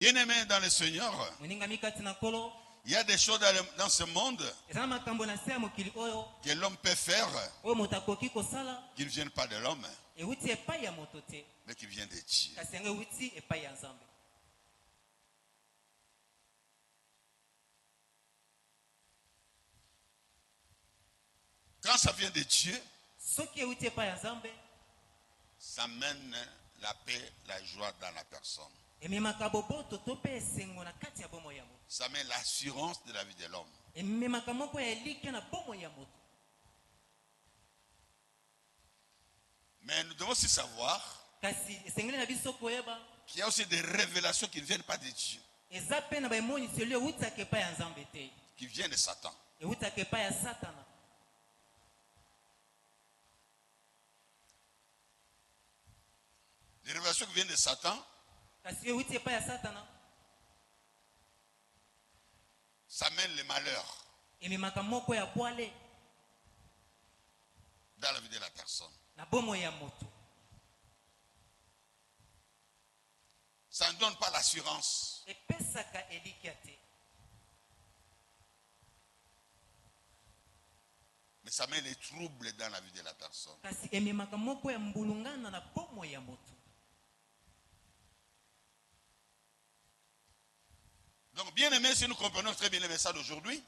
Bien-aimés dans le Seigneur, il y a des choses dans ce monde que l'homme peut faire qui ne viennent pas de l'homme, mais qui viennent de Dieu. Quand ça vient de Dieu, ça mène la paix, la joie dans la personne. Ça met l'assurance de la vie de l'homme. Mais nous devons aussi savoir qu'il y a aussi des révélations qui ne viennent pas de Dieu, qui viennent de Satan. Les révélations qui viennent de Satan, ça mène le malheur dans la vie de la personne. Ça ne donne pas l'assurance. Mais ça met les troubles dans la vie de la personne. Donc, bien aimé, si nous comprenons très bien le message d'aujourd'hui,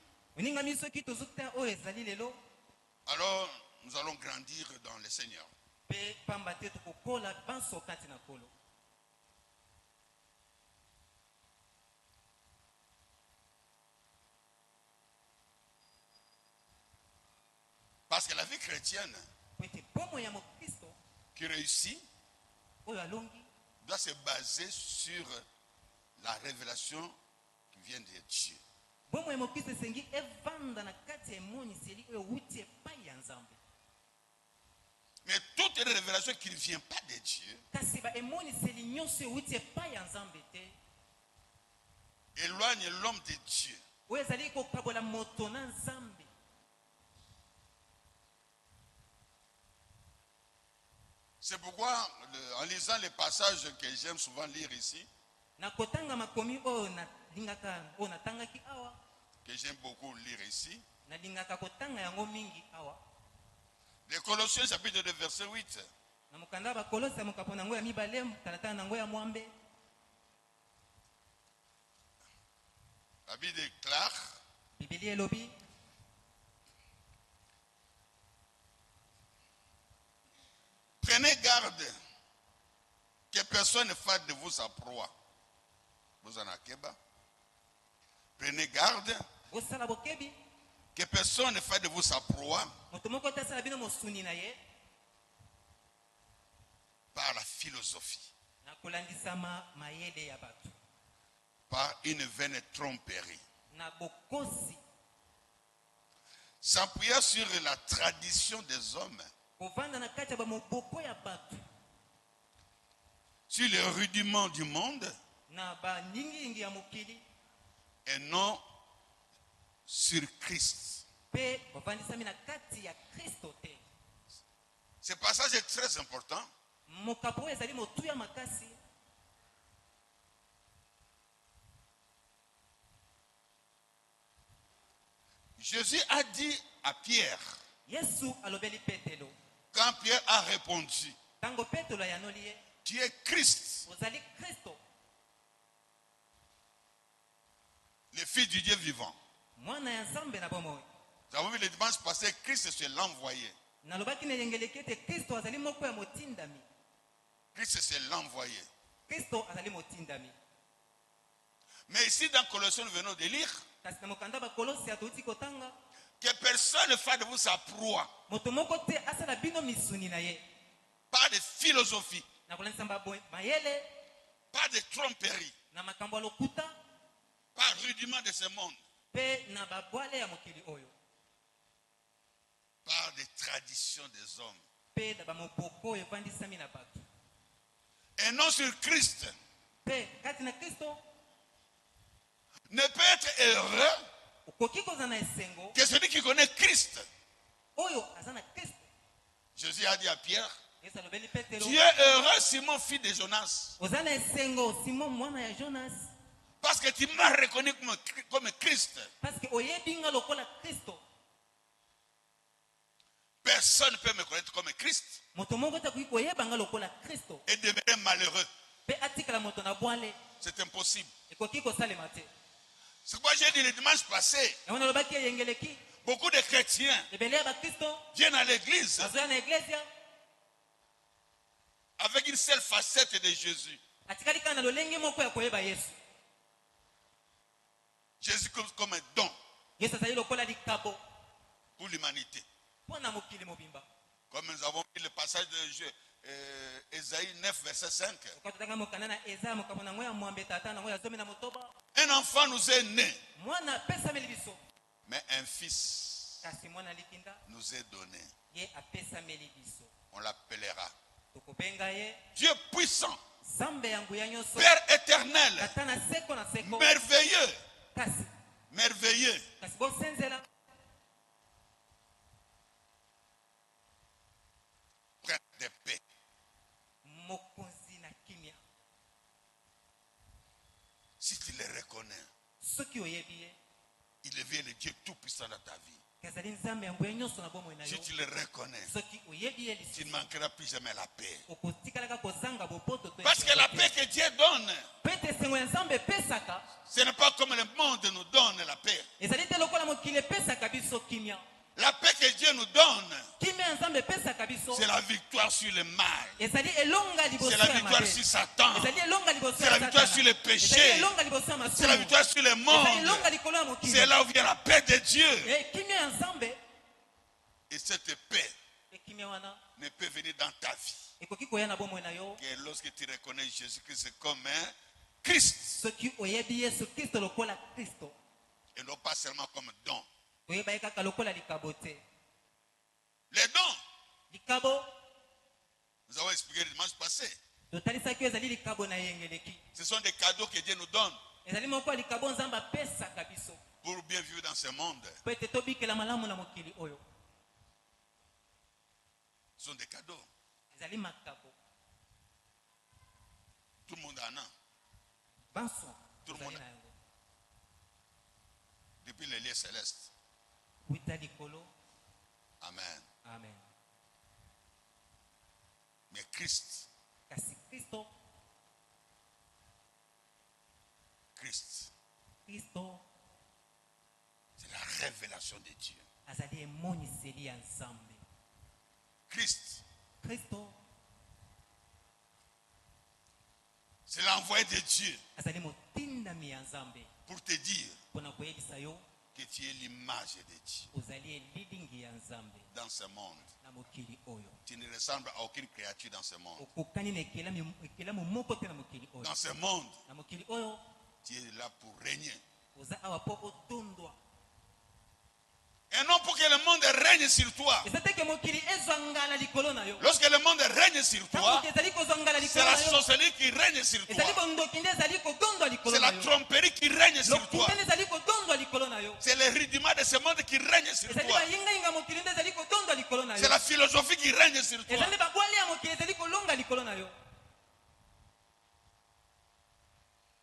alors nous allons grandir dans le Seigneur. Parce que la vie chrétienne qui réussit doit se baser sur la révélation qui vient de Dieu. Mais toute révélation qui ne vient pas de Dieu éloigne l'homme de Dieu. C'est pourquoi, en lisant les passages que j'aime souvent lire ici, que j'aime beaucoup lire ici, les Colossiens chapitre 2 verset 8. La Bible déclare, prenez garde que personne ne fasse de vous sa proie. Vous en avez. Prenez garde que personne ne fasse de vous sa proie par la philosophie, par une vaine tromperie, s'appuyant sur la tradition des hommes, sur les rudiments du monde et non sur Christ. Ce passage est très important. Jésus a dit à Pierre, quand Pierre a répondu, tu es Christ, le Fils du Dieu vivant. Nous avons vu le dimanche passé, Christ c'est l'envoyé. Christ c'est l'envoyé. Mais ici dans Colossiens, nous venons de lire que personne ne fasse de vous sa proie par de philosophie, pas de tromperie, pas rudiment de ce monde, par des traditions des hommes, et non sur Christ. Ne peut être heureux que celui qui connaît Christ. Jésus a dit à Pierre, tu es heureux Simon, fils de Jonas, Parce que tu m'as reconnu comme Christ. Parce que oyebinga lokola Kristo. Personne ne peut me connaître comme Christ et demeurer malheureux. C'est impossible. C'est pourquoi j'ai dit le dimanche passé, beaucoup de chrétiens viennent à l'église avec une seule facette de Jésus. Jésus comme un don pour l'humanité. Comme nous avons vu le passage de Ésaïe 9, verset 5. Un enfant nous est né, mais un fils nous est donné. On l'appellera Dieu puissant, Père éternel, merveilleux, merveilleux. Prince de paix. Si tu le reconnais, il devient le Dieu tout puissant dans ta vie. Si tu le reconnais, tu ne manqueras plus jamais la paix. Parce que la paix que Dieu donne, ce n'est pas comme le monde nous donne la paix. La paix que Dieu nous donne, c'est la victoire sur le mal. C'est la victoire sur Satan. C'est la victoire sur le péché. C'est la victoire sur le monde. C'est là où vient la paix de Dieu. Et cette paix ne peut venir dans ta vie que lorsque tu reconnais Jésus-Christ comme un Christ. Et non pas seulement comme don. Les dons, nous avons expliqué le dimanche passé. Ce sont des cadeaux que Dieu nous donne pour bien vivre dans ce monde. Ce sont des cadeaux. Tout le monde en a. Tout le monde. Depuis les lieux célestes. Amen. Amen. Mais Christ, c'est la révélation de Dieu. Christ, c'est l'envoyé de Dieu pour te dire que tu es l'image de Dieu dans ce monde. Tu ne ressembles à aucune créature dans ce monde. Dans ce monde, tu es là pour régner. Et non pour que le monde règne sur toi. Lorsque le monde règne sur toi, c'est la sorcellerie qui règne sur toi. C'est la tromperie qui règne sur toi. C'est le rudiment de ce monde qui règne sur toi. C'est la philosophie qui règne sur toi.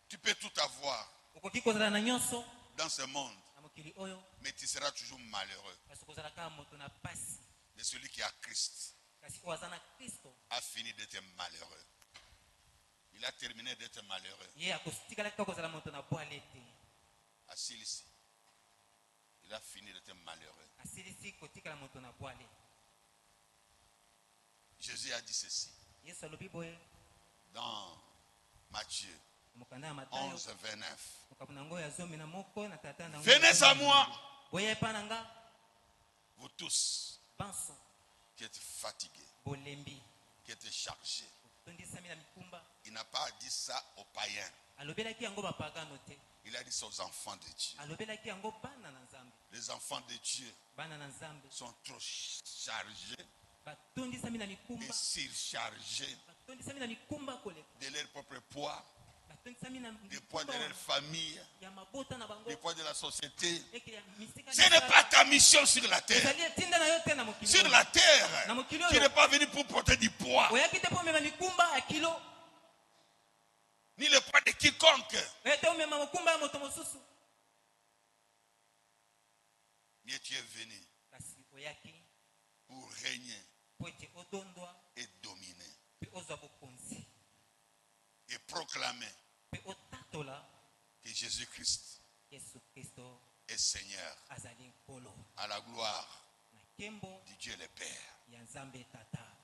Tu peux tout avoir dans ce monde, mais tu seras toujours malheureux. Mais celui qui a Christ a fini d'être malheureux. Il a terminé d'être malheureux. Assis ici. Il a fini d'être malheureux. Jésus a dit ceci dans Matthieu 11, 29. Venez à moi, vous tous qui êtes fatigués, qui êtes chargés. Il n'a pas dit ça aux païens. Il a dit ça aux enfants de Dieu. Les enfants de Dieu sont trop chargés et surchargés de leur propre poids, des poids de leur famille, des poids de la société. Ce n'est pas ta mission sur la terre. Sur la terre, tu n'es pas venu pour porter du poids. ni le poids de quiconque. Mais tu es venu pour régner et dominer et proclamer que Jésus-Christ est Seigneur à la gloire du Dieu le Père.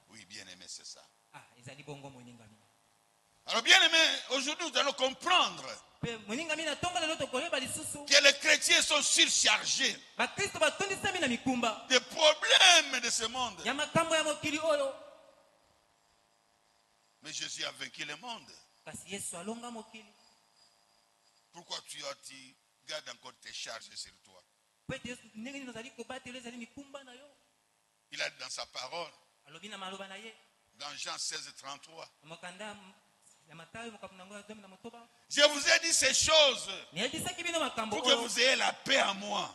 Oui, bien aimé, c'est ça. Alors bien aimé, aujourd'hui nous allons comprendre que les chrétiens sont surchargés des problèmes de ce monde. Mais Jésus a vaincu le monde. Pourquoi tu gardes encore tes charges sur toi? Il a dit dans sa parole, dans Jean 16, 33, je vous ai dit ces choses pour que vous ayez la paix en moi.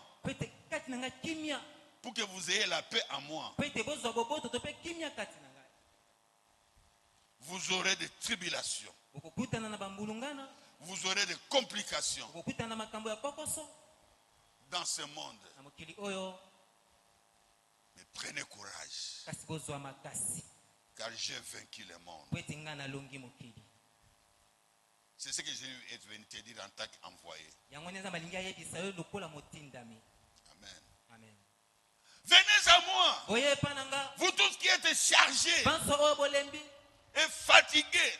Pour que vous ayez la paix en moi. Vous aurez des tribulations. Vous aurez des complications dans ce monde. Mais prenez courage, car j'ai vaincu le monde. C'est ce que Jésus est venu te dire en tant qu'envoyé. Amen. Venez à moi, vous tous qui êtes chargés et fatigués.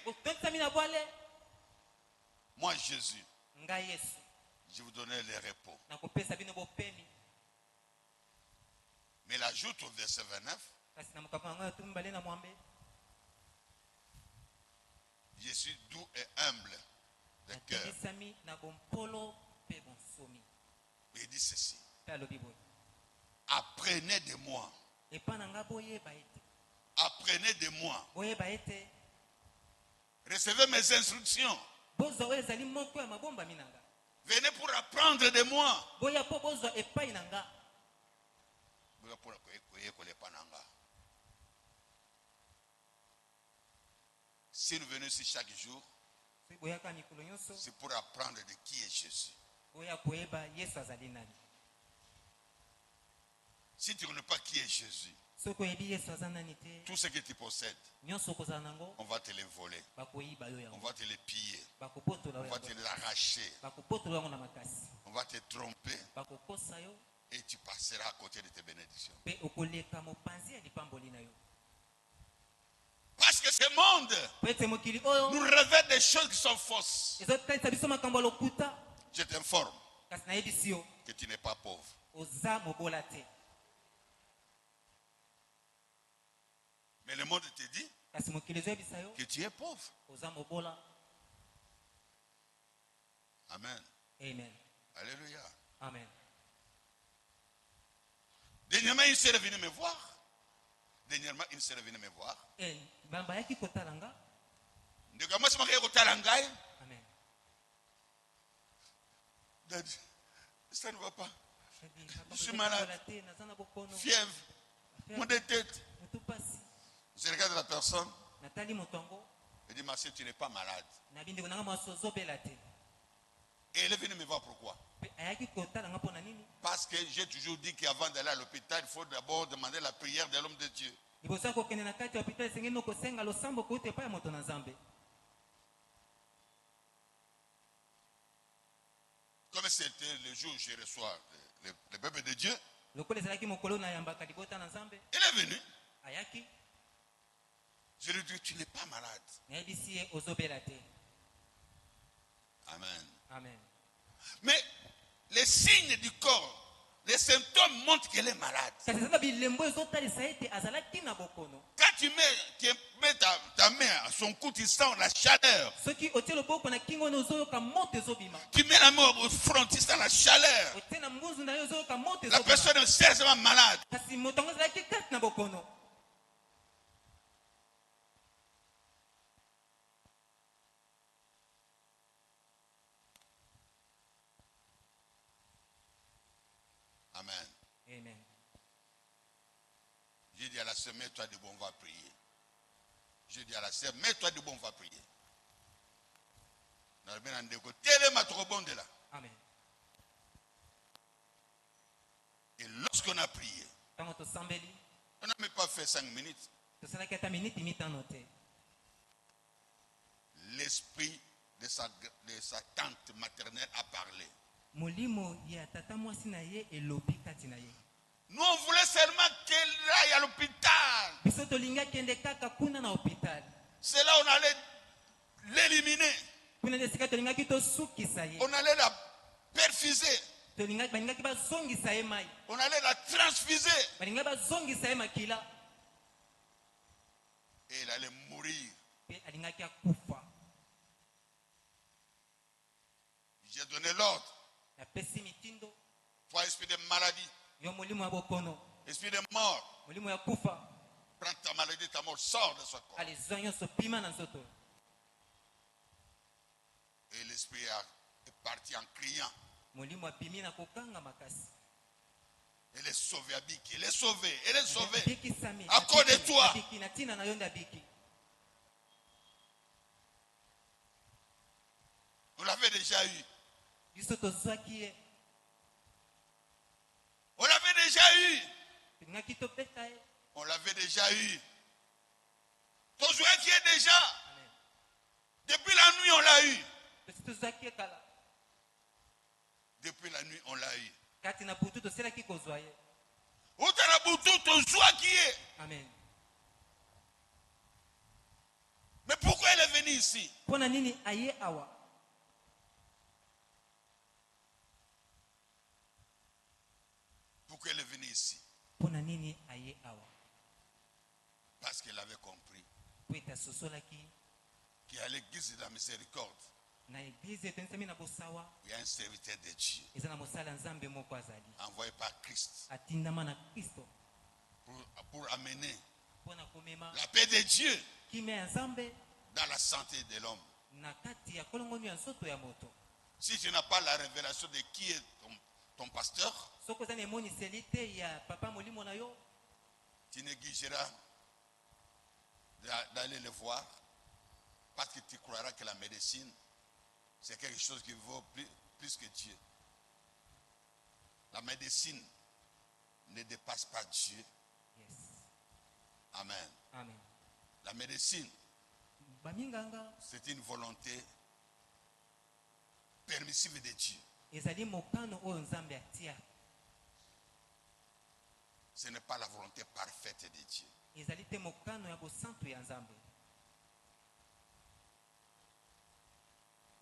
Moi, Jésus, je vous donnais le repos. Mais il ajoute au verset 29, je suis doux et humble de cœur. Il dit ceci, apprenez de moi. Apprenez de moi. Recevez mes instructions. Venez pour apprendre de moi. Si nous venons ici chaque jour, c'est pour apprendre de qui est Jésus. Si tu ne connais pas qui est Jésus, tout ce que tu possèdes, on va te les voler, on va te les piller, on va te l'arracher, on va te tromper et tu passeras à côté de tes bénédictions. Parce que ce monde nous révèle des choses qui sont fausses. Je t'informe que tu n'es pas pauvre. Mais le monde te dit que tu es pauvre. Amen. Amen. Alléluia. Amen. Dernièrement, une sœur est venue me voir. Amen. Daddy, ça ne va pas. Je suis malade. Fièvre. Mal de tête. Je regarde la personne. Elle dit, ma soeur, tu n'es pas malade. Et elle est venue me voir pourquoi? Parce que j'ai toujours dit qu'avant d'aller à l'hôpital, il faut d'abord demander la prière de l'homme de Dieu. Comme c'était le jour où je reçois le peuple de Dieu, elle est venue. Je lui ai dit, tu n'es pas malade. Amen. Amen. Mais les signes du corps, les symptômes montrent qu'elle est malade. Quand tu mets ta main à son cou, tu sens la chaleur. Tu mets la main au front, tu sens la chaleur. La personne est sérieusement malade. Amen. Amen. J'ai dit à la sœur, mets-toi debout, on va prier. J'ai dit à la sœur, mets-toi debout, on va prier. Amen. Et lorsqu'on a prié, on n'a même pas fait 5 minutes. L'esprit de sa tante maternelle a parlé. Nous on voulait seulement qu'elle aille à l'hôpital. C'est là où on allait l'éliminer. On allait la perfuser. On allait la transfuser. Et elle allait mourir. J'ai donné l'ordre. Toi, esprit de maladie, esprit de mort, prends ta maladie, ta mort, sors de ce corps. Et l'esprit est parti en criant. Elle est sauvée, Abiki. Elle est sauvée. Elle est sauvée. À cause de toi. On l'avait déjà eu. On l'avait déjà eu. On l'avait déjà eu. Ton jouet qui est déjà. Depuis la nuit, on l'a eu. Depuis la nuit, on l'a eu. Amen. Mais pourquoi elle est venue ici? Pourquoi elle est venue ici? Parce qu'elle avait compris qu'à l'église de la miséricorde, il y a un serviteur de Dieu envoyé par Christ pour amener la paix de Dieu dans la santé de l'homme. Si tu n'as pas la révélation de qui est ton pasteur, tu négligeras d'aller le voir parce que tu croiras que la médecine c'est quelque chose qui vaut plus que Dieu. La médecine ne dépasse pas Dieu. Yes. Amen. Amen. La médecine, c'est une volonté permissive de Dieu. Ce n'est pas la volonté parfaite de Dieu.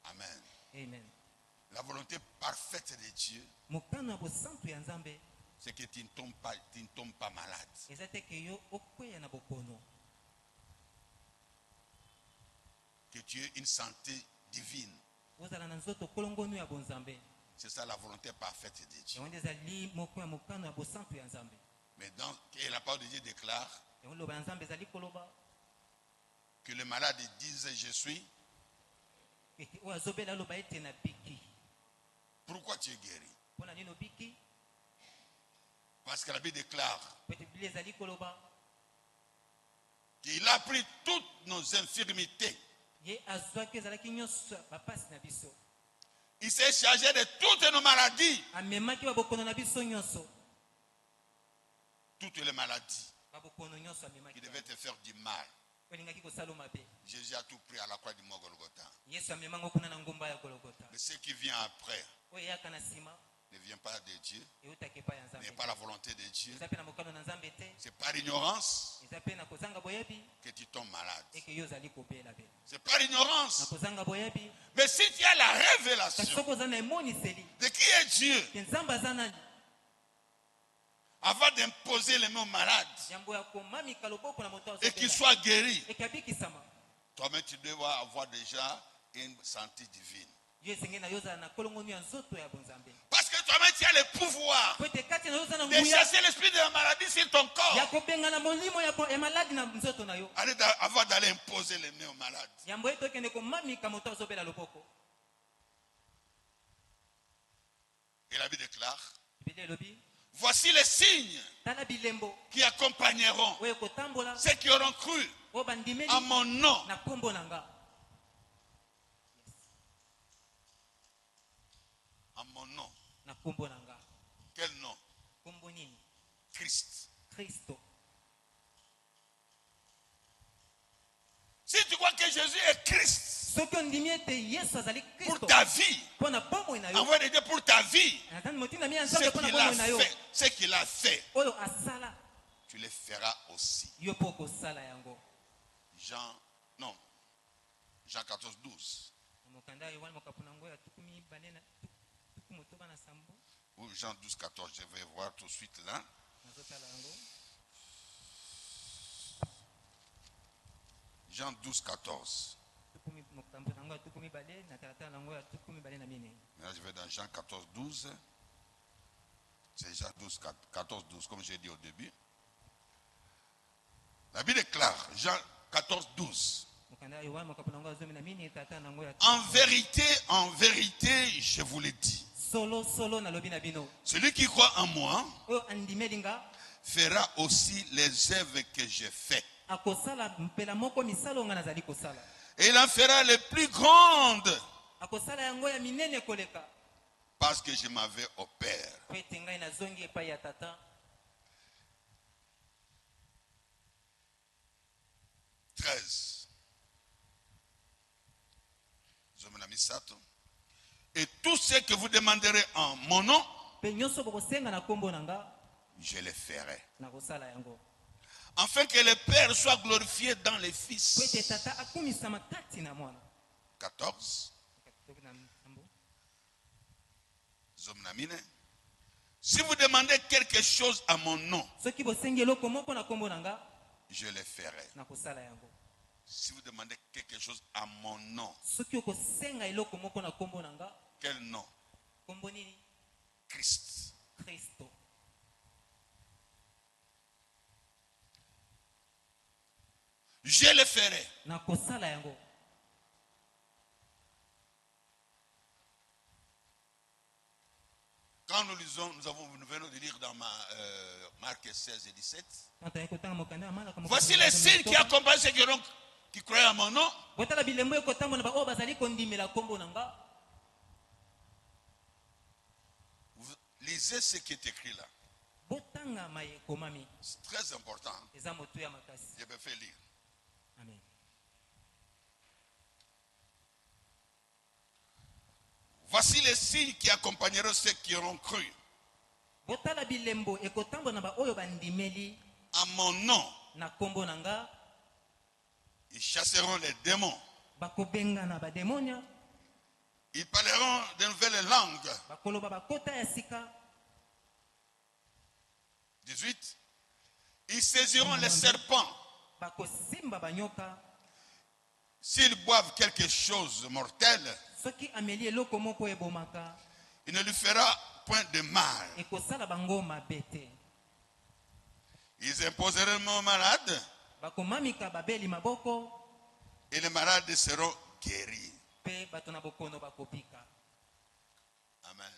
Amen. Amen. La volonté parfaite de Dieu, c'est que tu ne tombes pas malade. Que tu aies une santé divine. C'est ça la volonté parfaite de Dieu. Mais et la parole de Dieu déclare que les malades disent je suis. Pourquoi tu es guéri? Parce que la Bible déclare qu'il a pris toutes nos infirmités. Il s'est chargé de toutes nos maladies. Toutes les maladies qui devaient te faire du mal. Jésus a tout pris à la croix du mont Golgotha. Mais ce qui vient après ne vient pas de Dieu, n'est pas la volonté de Dieu. C'est par ignorance que tu tombes malade. C'est par ignorance. Mais si tu as la révélation de qui est Dieu, avant d'imposer les mains aux malades et qu'ils soient guéris, toi-même tu dois avoir déjà une santé divine. Parce que toi-même tu as le pouvoir de chasser l'esprit de la maladie sur ton corps avant d'aller imposer les mains aux malades. Et la Bible déclare: voici les signes qui accompagneront ceux qui auront cru en mon nom. En mon nom. Na kombo nanga. Quel nom? Kombo nini? Christ. Christo. Si tu crois que Jésus est Christ pour ta vie, envoie de Dieu pour ta vie, ce qu'il a fait, tu le feras aussi. Jean 14, 12. Ou Jean 12, 14, je vais voir tout de suite là. Jean 12, 14. Là, je vais dans Jean 14, 12. C'est Jean 12, 14, 12, comme j'ai dit au début. La Bible est claire. Jean 14, 12. En vérité, je vous l'ai dit. Celui qui croit en moi fera aussi les œuvres que j'ai faites. Et il en fera les plus grandes. Parce que je m'en vais au Père. 13. Et tout ce que vous demanderez en mon nom, je le ferai. Afin que le Père soit glorifié dans les fils. 14. Si vous demandez quelque chose à mon nom, je le ferai. Si vous demandez quelque chose à mon nom, quel nom? Christ. Je le ferai. Quand nous lisons, nous venons de lire dans Marc 16 et 17. Voici les signes qui accompagnent ceux qui croient à mon nom. Vous lisez ce qui est écrit là. C'est très important. Je me fais lire. Amen. Voici les signes qui accompagneront ceux qui auront cru. À mon nom, ils chasseront les démons. Ils parleront de nouvelles langues. 18. Ils saisiront les serpents. S'ils boivent quelque chose de mortel, il ne lui fera point de mal. Ils imposeront aux malades et les malades seront guéris. Amen.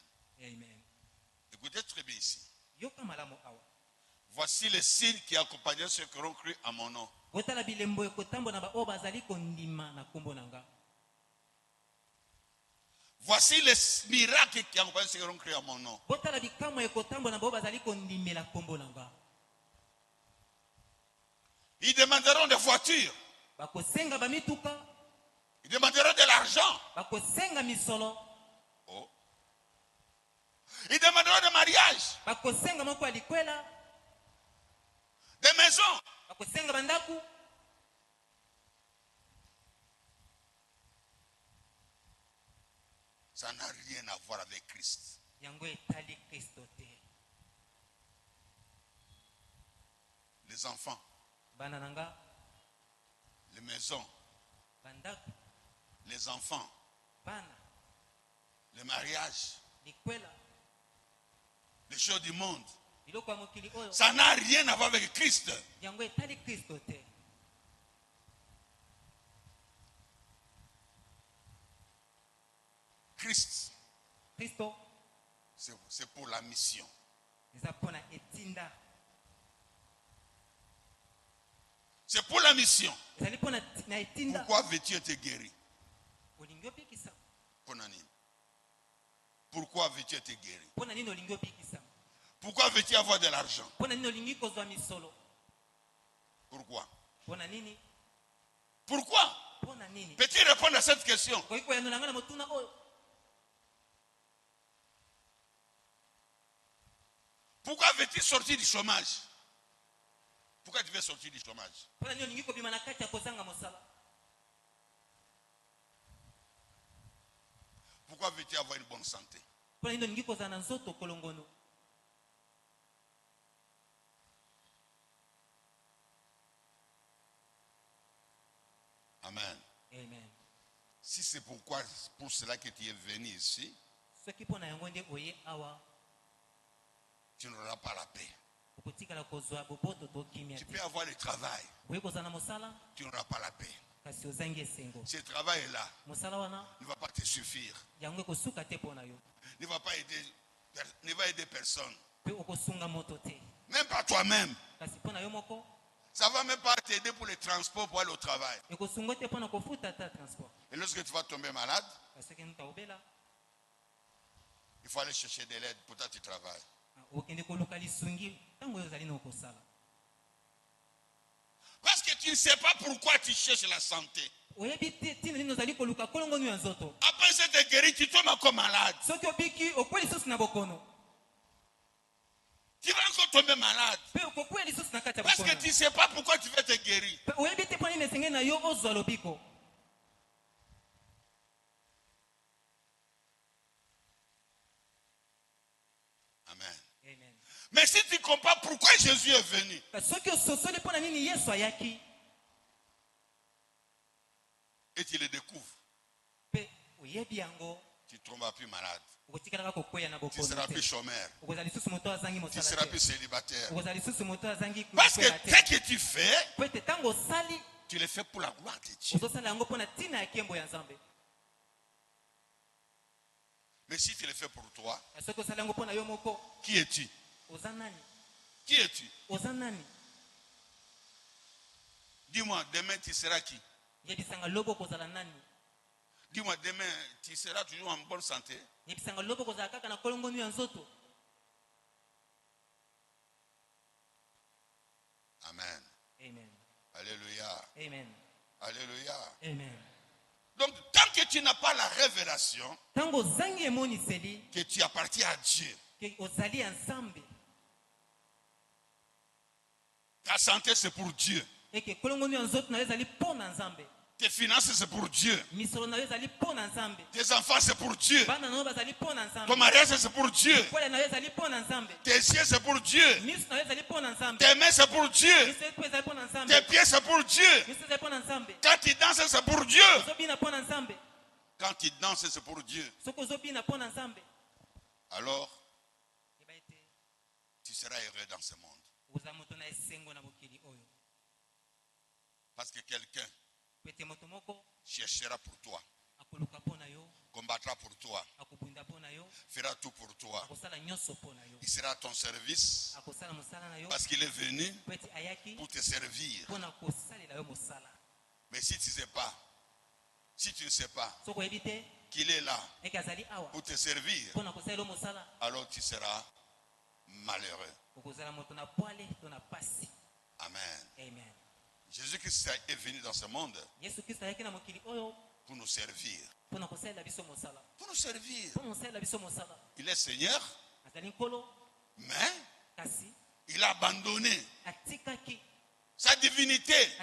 Écoutez très bien ici. Voici les signes qui accompagneront ceux qui auront cru à mon nom. Voici les miracles qui accompagnent ceux qui auront cru à mon nom. Ils demanderont des voitures. Ils demanderont de l'argent. Oh. Ils demanderont des mariages. Des maisons. Ça n'a rien à voir avec Christ. Les enfants, les maisons, les enfants, les mariages, les choses du monde. Ça n'a rien à voir avec Christ. Christ, c'est pour la mission. C'est pour la mission. Pourquoi veux-tu être guéri? Pourquoi veux-tu être guéri? Pourquoi veux-tu avoir de l'argent? Pourquoi? Pourquoi? Peux-tu répondre à cette question? Pourquoi veux-tu sortir du chômage? Pourquoi tu veux sortir du chômage? Pourquoi veux-tu avoir une bonne santé? Amen. Amen. Si c'est pour cela que tu es venu ici, tu n'auras pas la paix. Tu peux avoir le travail, tu n'auras pas la paix. Ce travail-là ne va pas te suffire. Ne va aider personne. Même pas toi-même. Ça ne va même pas t'aider pour le transport pour aller au travail. Et lorsque tu vas tomber malade, il faut aller chercher de l'aide pour tu travailles. Parce que tu ne sais pas pourquoi tu cherches la santé. Après cette guéri, tu tombes encore malade. Tu vas encore tomber malade. Parce que tu ne sais pas pourquoi tu veux te guérir. Amen. Amen. Mais si tu comprends pourquoi Jésus est venu, et tu le découvres, tu ne tomberas plus malade. Tu ne seras plus chômeur. Tu ne seras plus célibataire. Parce que ce que tu fais, tu le fais pour la gloire de Dieu. Mais si tu le fais pour toi, qui es-tu? Qui es-tu? Dis-moi, demain tu seras qui? Dis-moi, demain, tu seras toujours en bonne santé? Amen. Amen. Alléluia. Amen. Alléluia. Amen. Donc, tant que tu n'as pas la révélation que tu appartiens à Dieu, ta santé c'est pour Dieu. Tes finances c'est pour Dieu. Tes enfants c'est pour Dieu. Ton mariage c'est pour Dieu. Tes yeux c'est pour Dieu. Tes mains c'est pour Dieu. Tes pieds c'est pour Dieu. Quand tu danses c'est pour Dieu. Quand tu danses c'est pour Dieu. Alors, tu seras heureux dans ce monde. Parce que quelqu'un cherchera pour toi, combattra pour toi, fera tout pour toi. Il sera à ton service parce qu'il est venu pour te servir. Mais si tu ne sais pas qu'il est là pour te servir, alors tu seras malheureux. Amen. Amen. Jésus-Christ est venu dans ce monde pour nous servir. Pour nous servir. Il est Seigneur, mais il a abandonné sa divinité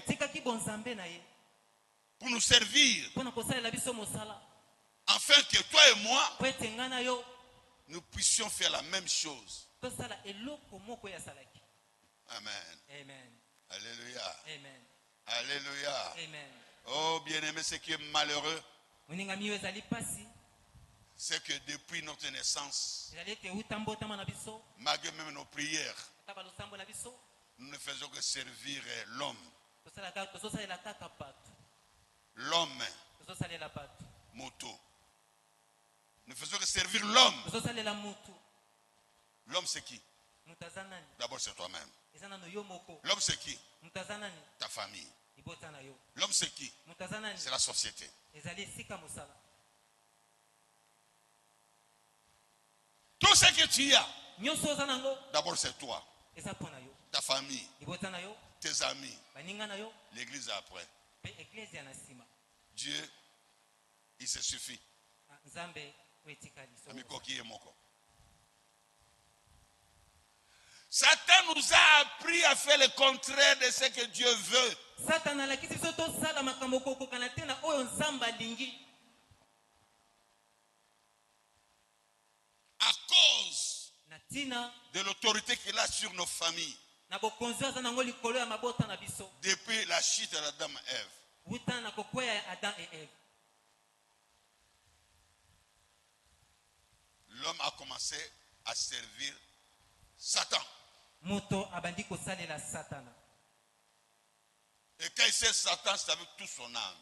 pour nous servir. Afin que toi et moi, nous puissions faire la même chose. Amen. Amen. Alléluia. Amen. Alléluia. Amen. Oh bien-aimé, ce qui est malheureux, c'est que depuis notre naissance, malgré même nos prières, nous ne faisons que servir l'homme. L'homme, moto. Nous ne faisons que servir l'homme. L'homme c'est qui? D'abord c'est toi-même. L'homme c'est qui? Ta famille. L'homme c'est qui? C'est la société. ce que tu as, d'abord c'est toi, ta famille, tes amis, l'église après. Dieu, il se suffit. Satan nous a appris à faire le contraire de ce que Dieu veut. À cause de l'autorité qu'il a sur nos familles. Depuis la chute d'Adam et Ève. L'homme a commencé à servir Satan. Et quand il sert Satan, c'est avec toute son âme.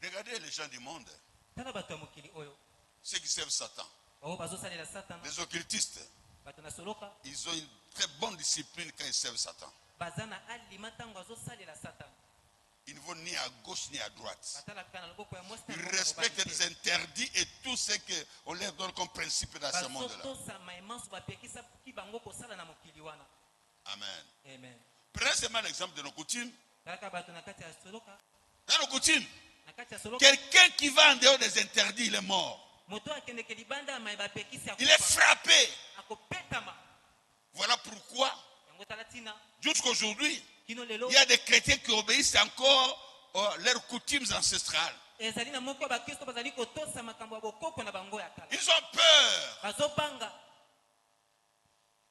Regardez les gens du monde. Ceux qui servent Satan. Les occultistes. Ils ont une très bonne discipline quand ils servent Satan. Ils ne vont ni à gauche ni à droite. Ils respectent les interdits et tout ce qu'on leur donne comme principe dans ce monde-là. Amen. Prenez seulement l'exemple de nos coutumes. Dans nos coutumes, quelqu'un qui va en dehors des interdits, il est mort. Il est frappé. Voilà pourquoi, jusqu'aujourd'hui, il y a des chrétiens qui obéissent encore leurs coutumes ancestrales. Ils ont peur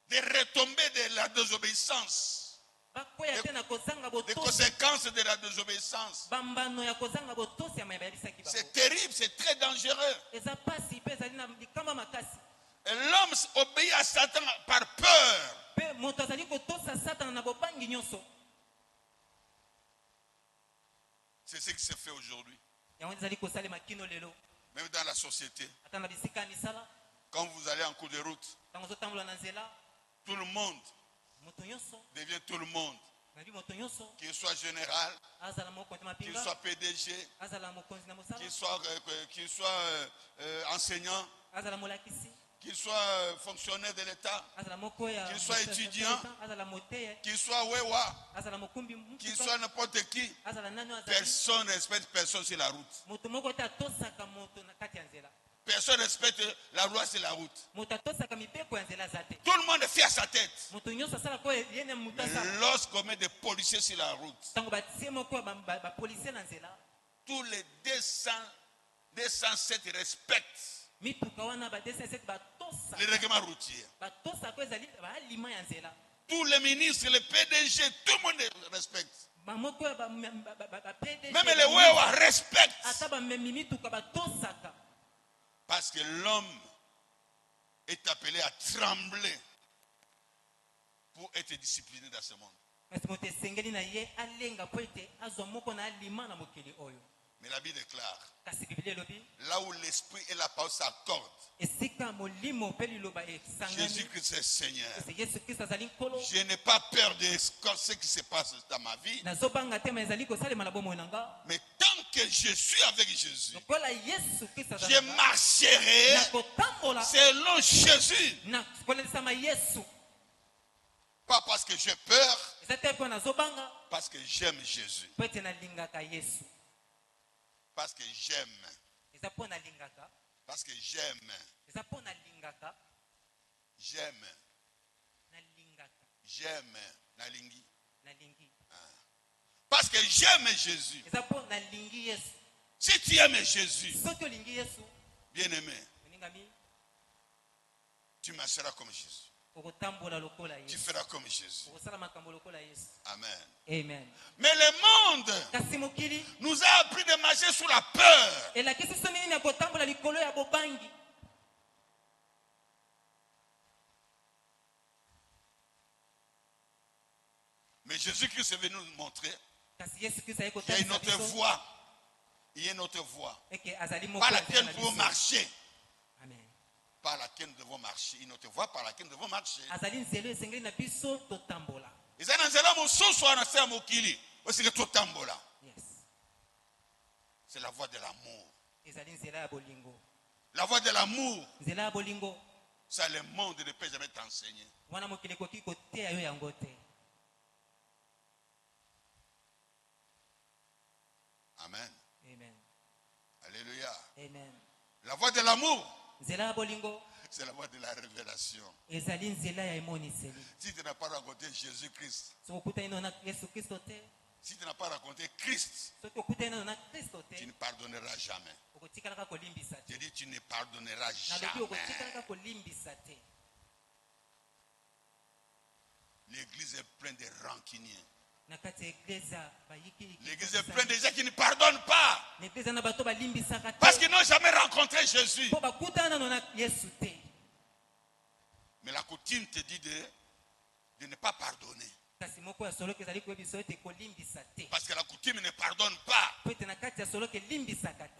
de retomber de la désobéissance, des conséquences de la désobéissance. C'est terrible, c'est très dangereux. Et l'homme obéit à Satan par peur. C'est ce qui se fait aujourd'hui. Même dans la société. Quand vous allez en cours de route, tout le monde devient tout le monde. Qu'il soit général, qu'il soit PDG, qu'il soit enseignant, qu'il soit fonctionnaire de l'État, qu'il soit étudiant, qu'il soit wewa, qu'il soit n'importe qui, personne ne respecte personne sur la route. Personne ne respecte la loi sur la route. Tout le monde fait à sa tête. Mais lorsqu'on met des policiers sur la route, tous les 207 respectent les règlements routiers. Tous les ministres, les PDG, tout le monde respecte. Même les wewa respectent. Parce que l'homme est appelé à trembler pour être discipliné dans ce monde. Mais la Bible déclare, là où l'esprit et la parole s'accordent, Jésus-Christ est Seigneur. Je n'ai pas peur de ce qui se passe dans ma vie. Mais tant que je suis avec Jésus, je marcherai selon Jésus. Pas parce que j'ai peur, parce que j'aime Jésus. Parce que j'aime. Parce que j'aime. J'aime. J'aime. Nalingi. Parce que j'aime Jésus. Si tu aimes Jésus, bien aimé, tu marcheras comme Jésus. Tu feras comme Jésus. Amen. Amen. Mais le monde nous a appris de marcher sous la peur. Mais Jésus-Christ est venu nous montrer qu'il y a une autre voie. Il y a une autre voie par laquelle nous pouvons marcher. Amen. Par laquelle nous devons marcher. Une autre voie par laquelle nous devons marcher. C'est la voie de l'amour. La voie de l'amour. Ça, le monde ne peut jamais t'enseigner. Amen. Alléluia. Amen. La voie de l'amour, c'est la voie de la révélation. Si tu n'as pas rencontré Jésus-Christ, si tu n'as pas rencontré Christ, tu ne pardonneras jamais. J'ai dit, tu ne pardonneras jamais. L'église est pleine de rancuniers. L'église est pleine de gens qui ne pardonnent pas. Parce qu'ils n'ont jamais rencontré Jésus. Mais la coutume te dit de ne pas pardonner. Parce que la coutume ne pardonne pas.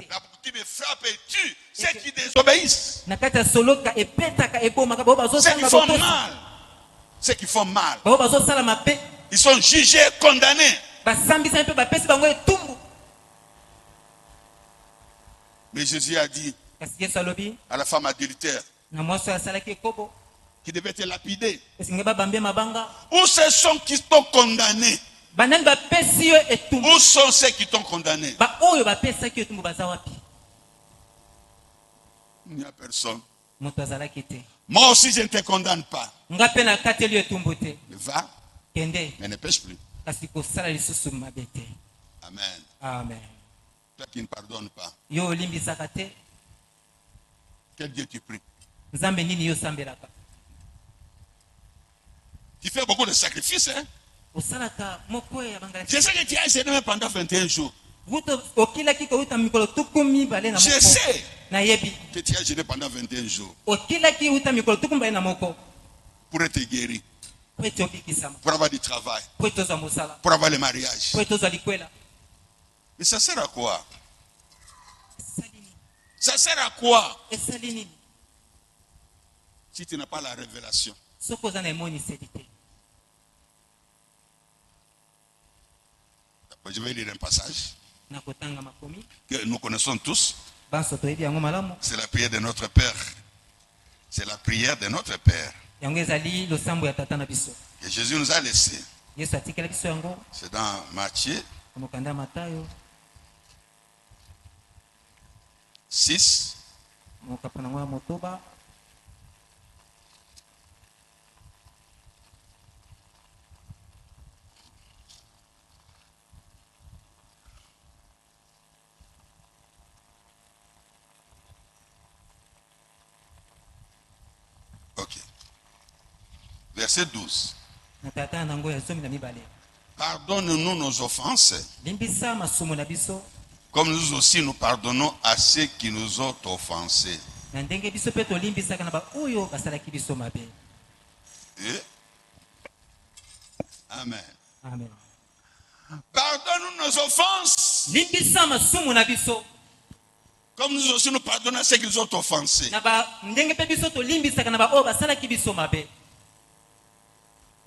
La coutume frappe et tue ceux qui désobéissent. Ceux qui font mal. Ils sont jugés, condamnés. Mais Jésus a dit à la femme adultère qui devait être lapidée. Où ce sont qui t'ont condamné? Où sont ceux qui t'ont condamné? Il n'y a personne. Moi aussi je ne te condamne pas. Va, mais ne pêche plus. Amen. Amen. Toi qui ne pardonnes pas, quel Dieu tu pries? Tu fais beaucoup de sacrifices, hein? Je sais que tu as essayé de me pendant 21 jours. Je sais que tu as gêné pendant 21 jours pour être guéri, pour avoir du travail, pour avoir le mariage. Mais ça sert à quoi? Ça sert à quoi si tu n'as pas la révélation? Je vais lire un passage que nous connaissons tous. C'est la prière de notre Père. C'est la prière de notre Père que Jésus nous a laissé. C'est dans Matthieu 6. Ok. Verset 12. Pardonne-nous nos offenses, comme nous aussi nous pardonnons à ceux qui nous ont offensés. Et Amen. Amen. Pardonne-nous nos offenses, comme nous aussi nous pardonnons à ceux qui nous ont offensés.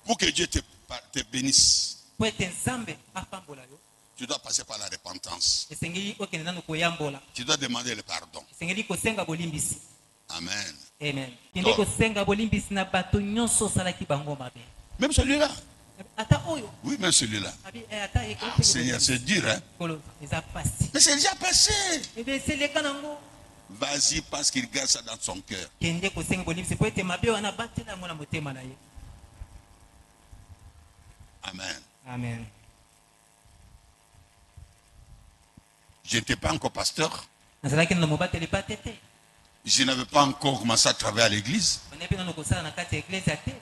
Pour que Dieu te bénisse, tu dois passer par la repentance. Tu dois demander le pardon. Amen. Amen. Même celui-là. Oui, même celui-là. Seigneur, c'est dur, hein? Mais c'est déjà passé. Vas-y, parce qu'il garde ça dans son cœur. Amen. Amen. Je n'étais pas encore pasteur. Je n'avais pas encore commencé à travailler à l'église.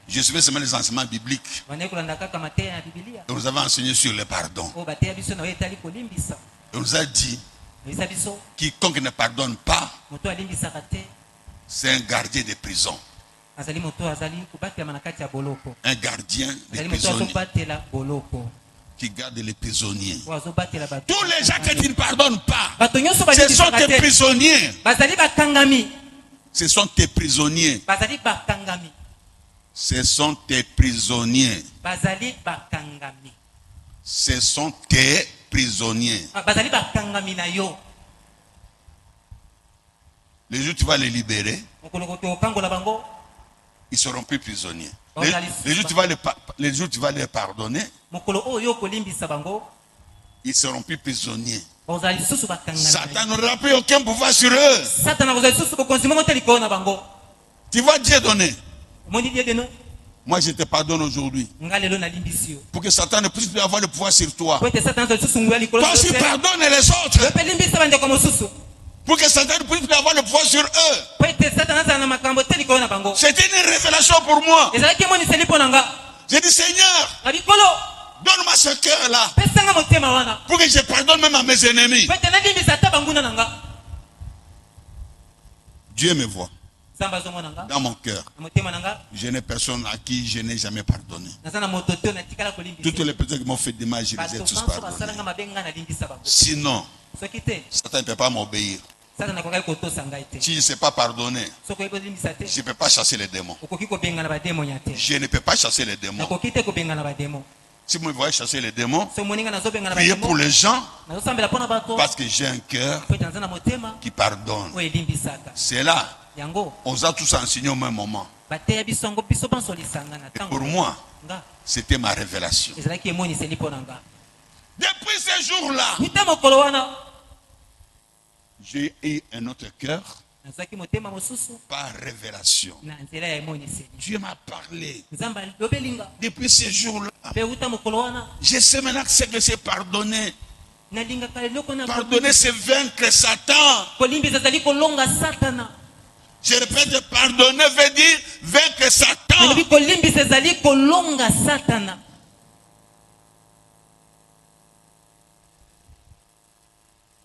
Je suivais seulement les enseignements bibliques. Et on nous avait enseigné sur le pardon. Et on nous a dit, quiconque ne pardonne pas, c'est un gardien de prison. Un gardien de prisonniers qui garde les prisonniers. Tous les gens que tu ne pardonnes pas, ce sont tes prisonniers. Ce sont tes prisonniers. Ce sont tes prisonniers. Ce sont tes prisonniers. Les jours où tu vas les libérer, ils ne seront plus prisonniers. Les jours où tu vas les pardonner, ils ne seront plus prisonniers. Satan n'aura plus aucun pouvoir sur eux. Tu vois Dieu donner. Moi, je te pardonne aujourd'hui. Pour que Satan ne puisse plus avoir le pouvoir sur toi. Toi aussi, pardonne les autres. Pour que Satan ne puisse plus avoir le pouvoir sur eux. C'était une révélation pour moi. J'ai dit, Seigneur, donne-moi ce cœur-là. Pour que je pardonne même à mes ennemis. Dieu me voit. Dans mon cœur, je n'ai personne à qui je n'ai jamais pardonné. Toutes les personnes qui m'ont fait des mal, je les ai tous pardonnés. Sinon, Satan ne peut pas m'obéir. Si je ne sais pas pardonner, je ne peux pas chasser les démons. Je ne peux pas chasser les démons. Si vous me voyez chasser les démons, priez pour les gens, parce que j'ai un cœur qui pardonne. C'est là. On a tous enseigné au même moment. Et pour moi, c'était ma révélation. Depuis ce jour-là, j'ai eu un autre cœur par révélation. Dieu m'a parlé. Depuis ce jour-là, je sais maintenant que c'est pardonner. Pardonner, c'est vaincre Satan. Je répète, pardonner veut dire vaincre Satan.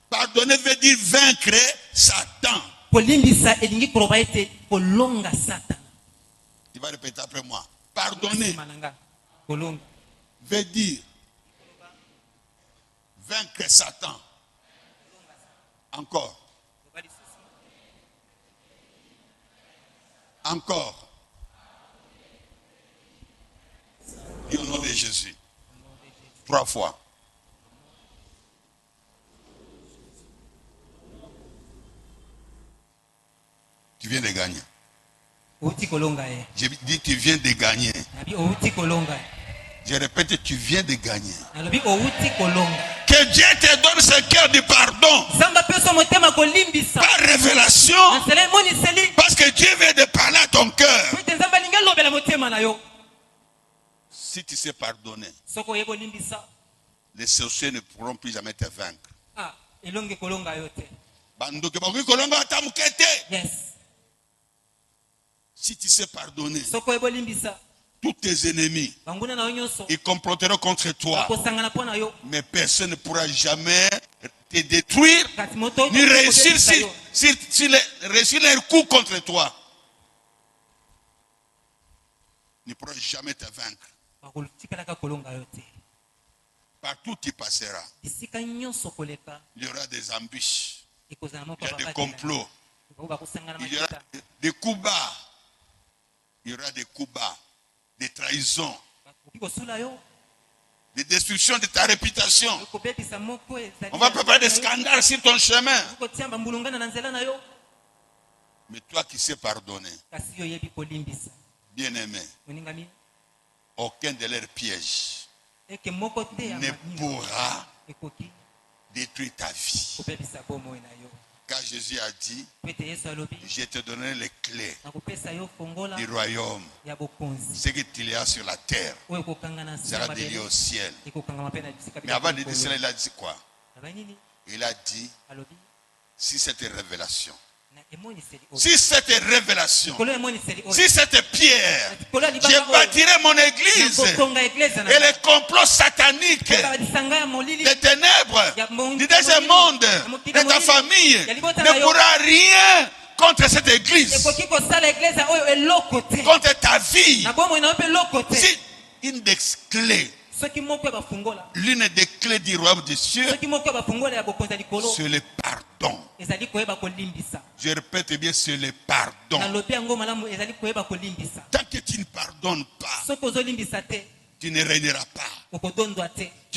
Pardonner veut dire vaincre Satan. Tu vas répéter après moi. Pardonner veut dire vaincre Satan. Encore. Encore. Et au nom de Jésus. 3 fois. Tu viens de gagner. J'ai dit tu viens de gagner. Je répète, tu viens de gagner. Que Dieu te donne ce cœur de pardon. Par révélation. Parce que Dieu vient de parler à ton cœur. Si tu sais pardonner, les sorciers ne pourront plus jamais te vaincre. Yes. Si tu sais pardonner, tous tes ennemis, ils comploteront contre toi. Mais personne ne pourra jamais te détruire, ni réussir réussir leur coup contre toi. Ils ne pourront jamais te vaincre. Partout tu passeras, il y aura des embûches, il y a des complots, il y aura des coups bas, il y aura des coups bas, des trahisons, des destructions de ta réputation. On va préparer des scandales sur ton chemin. Mais toi qui sais pardonner, bien-aimé, aucun de leurs pièges ne pourra détruire ta vie. Car Jésus a dit, je te donnerai les clés du royaume. Ce qu'il y a sur la terre sera délié au ciel. Mais avant de dire cela, il a dit quoi? Il a dit, si cette révélation, si cette révélation, si cette pierre, je bâtirai mon église, et les complots sataniques des ténèbres du deuxième monde, de ta famille, ne pourra rien contre cette église, contre ta vie. Si une des clés, l'une des clés du royaume des cieux, c'est le pardon. Je répète bien, c'est le pardon. Tant que tu ne pardonnes pas, tu ne régneras pas. Tu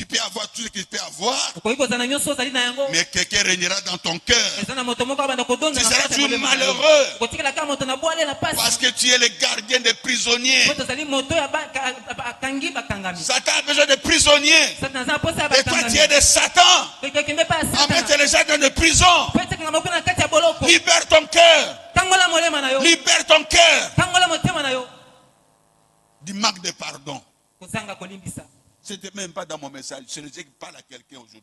peux avoir tout ce que tu peux avoir, mais mais quelqu'un régnera dans ton cœur. Tu seras toujours malheureux parce que tu es le gardien des prisonniers. Satan a besoin de prisonniers. Et toi, tu es de Satan. À mettre les gens dans des prisons. Libère ton cœur. Libère ton cœur du manque de pardon. Ce n'était même pas dans mon message. Je ne sais qui parle à quelqu'un aujourd'hui.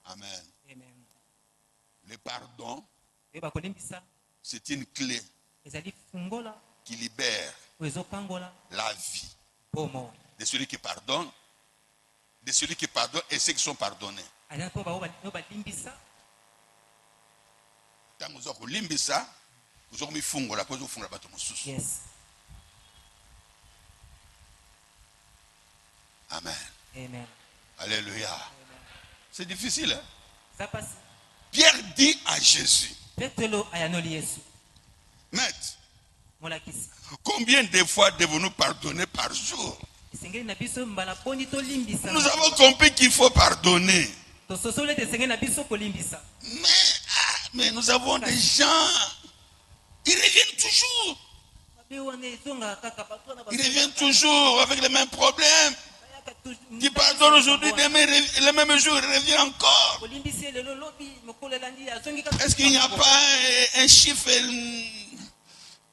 Amen. Le pardon, c'est une clé qui libère la vie de celui qui pardonne, et ceux qui sont pardonnés. Tant que vous limbisa, vous avez mis la pose au fond de la bateau. Amen. Amen. Alléluia. Amen. C'est difficile, hein? Ça passe. Pierre dit à Jésus, Maître, combien de fois devons-nous pardonner par jour? Nous avons compris qu'il faut pardonner. Mais nous avons des gens, ils reviennent toujours. Ils reviennent toujours avec les mêmes problèmes. Qui pardonne aujourd'hui, demain, le même jour, il revient encore. Est-ce qu'il n'y a pas un chiffre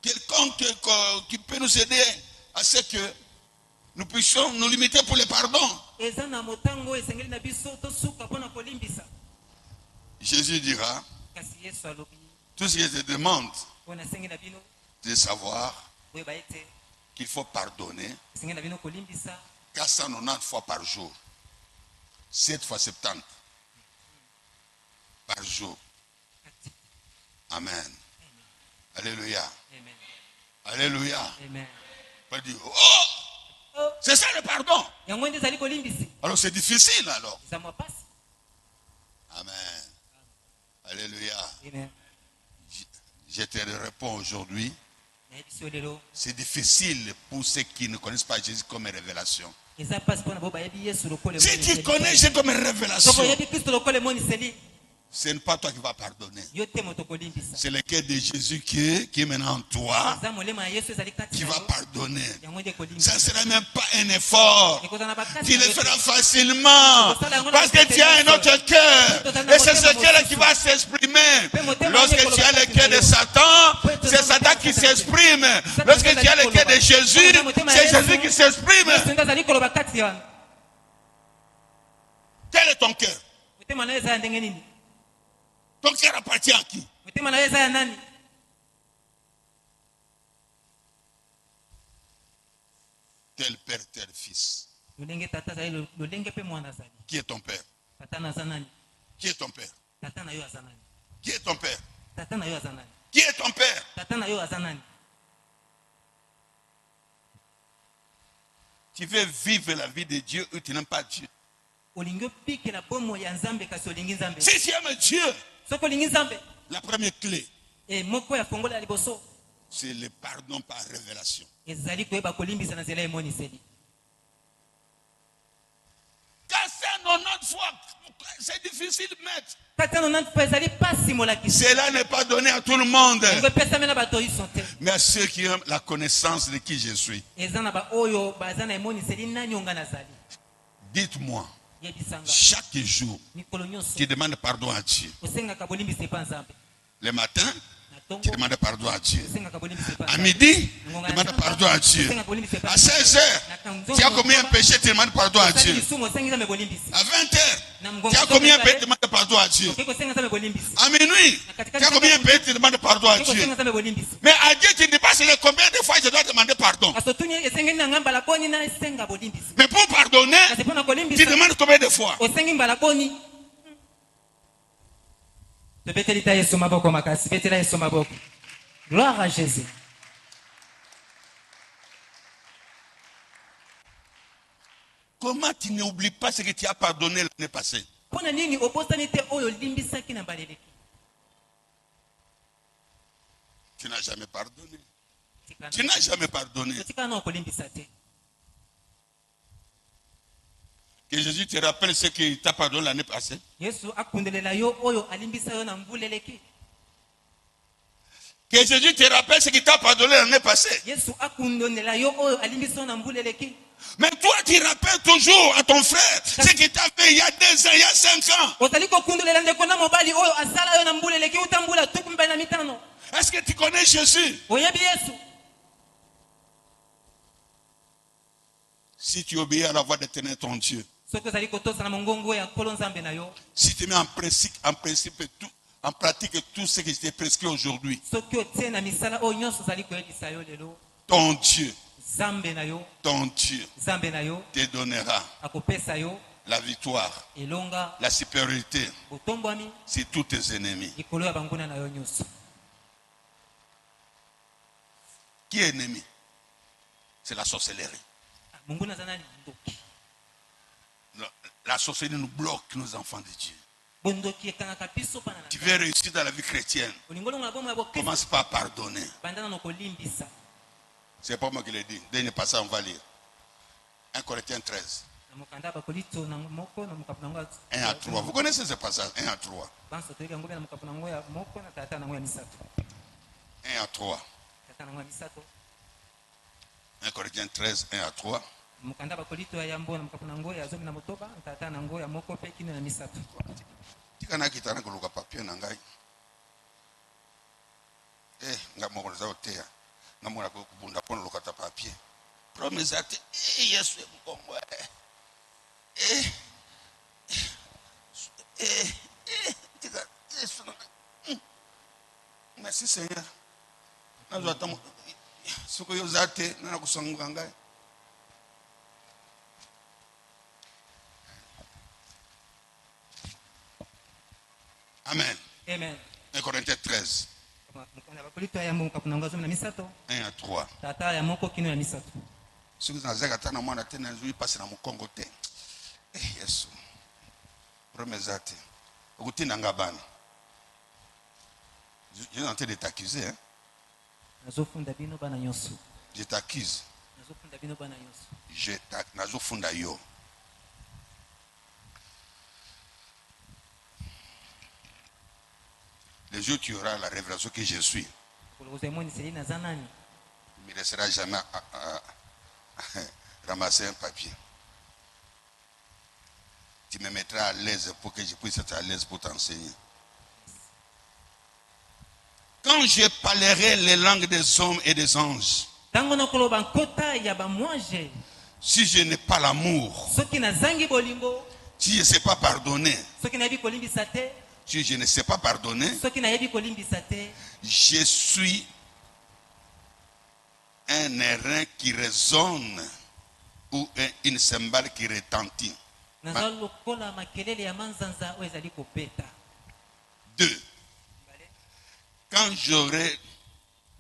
quelconque qui peut nous aider à ce que nous puissions nous limiter pour le pardon? Jésus dira, tout ce que je demande, c'est de savoir qu'il faut pardonner 490 fois par jour, 7 fois 70 par jour. Amen. Alléluia. Alléluia. On dit, oh, c'est ça le pardon. Alors c'est difficile alors. Amen. Alléluia. Je te réponds aujourd'hui. C'est difficile pour ceux qui ne connaissent pas Jésus comme une révélation. Si tu connais Jésus comme une révélation, ce n'est pas toi qui vas pardonner. C'est le cœur de Jésus qui est maintenant en toi, qui va pardonner. Ça ne sera même pas un effort. Tu le feras facilement. Parce que tu as un autre cœur. Et c'est ce cœur-là qui va s'exprimer. Lorsque tu as le cœur de Satan, c'est Satan qui s'exprime. Lorsque tu as le cœur de Jésus, c'est Jésus qui s'exprime. Quel est ton cœur? Ton cœur appartient à qui? Tel père, tel fils. Qui est ton père? Qui est ton père? Qui est ton père? Qui est ton père? Tu veux vivre la vie de Dieu ou tu n'aimes pas Dieu? Si tu aimes Dieu, la première clé, c'est le pardon par révélation. 490 fois, c'est difficile de mettre. Cela n'est pas donné à tout le monde, mais à ceux qui ont la connaissance de qui je suis. Dites-moi, chaque jour, tu demandes pardon à Dieu. Le matin, tu demandes pardon à Dieu. À midi, tu demandes pardon à Dieu. À 16h, tu as commis un péché, tu demandes pardon à Dieu. À 20h, tu as commis un péché, tu demandes pardon à Dieu. À minuit, tu as commis un péché, tu demandes pardon à Dieu. Mais à Dieu, tu ne dis pas combien de fois je dois demander pardon. Mais pour pardonner, tu demandes combien de fois? Gloire à Jésus. Comment tu n'oublies pas ce que tu as pardonné l'année passée? Tu n'as jamais pardonné. Tu n'as jamais pardonné. Que Jésus te rappelle ce qu'il t'a pardonné l'année passée. Que Jésus te rappelle ce qu'il t'a pardonné l'année passée. Mais toi, tu rappelles toujours à ton frère ce qu'il t'a fait il y a 2 ans, il y a 5 ans. Est-ce que tu connais Jésus? Si tu obéis à la voix d'Éternel ton Dieu, si tu mets en pratique tout ce qui t'est prescrit aujourd'hui, ton Dieu te donnera la victoire, la supériorité sur tous tes ennemis. Qui est ennemi? C'est la sorcellerie. La sorcellerie nous bloque nos enfants de Dieu. Tu veux réussir dans la vie chrétienne, commence par pardonner. C'est pas moi qui l'ai dit. Dernier passage, on va lire. 1 Corinthiens 13. 1 à 3. Vous connaissez ce passage? 1 à 3. 1 à 3. 1 Corinthiens 13, 1 à 3. Tikana kitana kuluka papier na ngai. Ngamoko za otea. Ngamona ko kubunda pona lokata papier. Promesse ate Yesu ebukongo. Tika Yesu. Merci Seigneur. Nazo atamu suko yozate na kusanguka ngai. Amen. Amen. 1 Corinthiens 13. 1 à 3. Si vous avez un peu de temps, vous passez dans mon Congo. Yesu. Promesate. Écoutez, Nangabane. Je suis en train de t'accuser. Je t'accuse. Je t'accuse. Le jour où tu auras la révélation que je suis, il ne me restera jamais à ramasser un papier. Tu me mettras à l'aise pour que je puisse être à l'aise pour t'enseigner. Quand je parlerai les langues des hommes et des anges, si je n'ai pas l'amour, si je ne sais pas pardonner, si je ne sais pas pardonner, je suis un airain qui résonne ou une cymbale qui retentit. 2. Quand j'aurai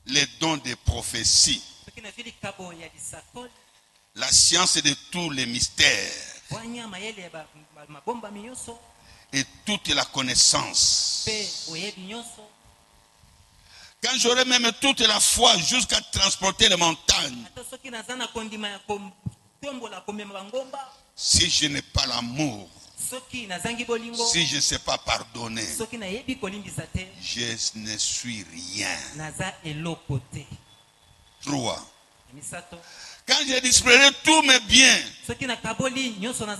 les dons de prophétie, la science de tous les mystères et toute la connaissance, quand j'aurai même toute la foi jusqu'à transporter les montagnes, si je n'ai pas l'amour, si je ne sais pas pardonner, je ne suis rien. 3. Quand je distribuerai tous mes biens